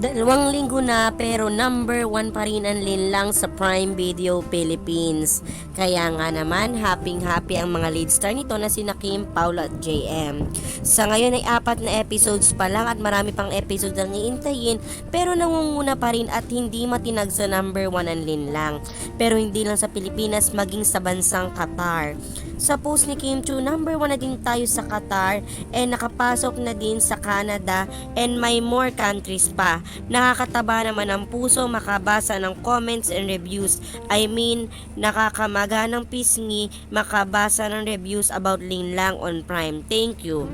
2 linggo na pero number 1 pa rin ang linlang sa Prime Video Philippines. Kaya nga naman, happy ang mga lead star nito na sina Kim, Paula at JM. Sa ngayon ay 4 na episodes pa lang at marami pang episodes ang iintayin, pero nangunguna pa rin at hindi matinag sa number 1 ang linlang. Pero hindi lang sa Pilipinas, maging sa bansang Qatar. Sa post ni Kim Chu, number 1 na din tayo sa Qatar and nakapasok na din sa Canada and may more countries pa. Nakakataba naman ang puso makabasa ng comments and reviews. I mean, nakakamaga ng pisngi makabasa ng reviews about Linlang on Prime. Thank you.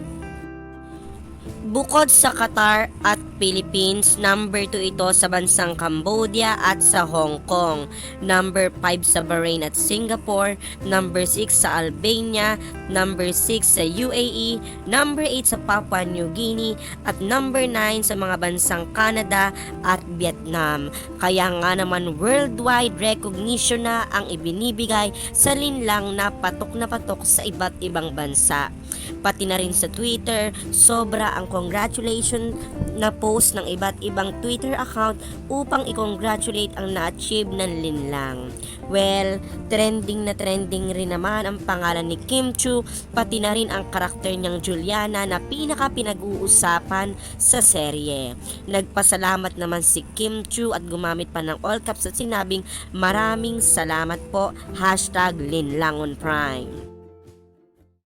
Bukod sa Qatar at Philippines, number 2 ito sa bansang Cambodia at sa Hong Kong. Number 5 sa Bahrain at Singapore. Number 6 sa Albania. Number 6 sa UAE. Number 8 sa Papua New Guinea. At number 9 sa mga bansang Canada at Vietnam. Kaya nga naman worldwide recognition na ang ibinibigay sa Linlang na patok sa iba't ibang bansa. Pati na rin sa Twitter, sobra ang congratulation na post ng iba't ibang Twitter account upang i-congratulate ang na-achieve ng Linlang. Well, trending rin naman ang pangalan ni Kim Chu, pati na rin ang karakter niyang Juliana na pinaka-pinag-uusapan sa serye. Nagpasalamat naman si Kim Chu at gumamit pa ng all caps at sinabing maraming salamat po, #Linlang on Prime.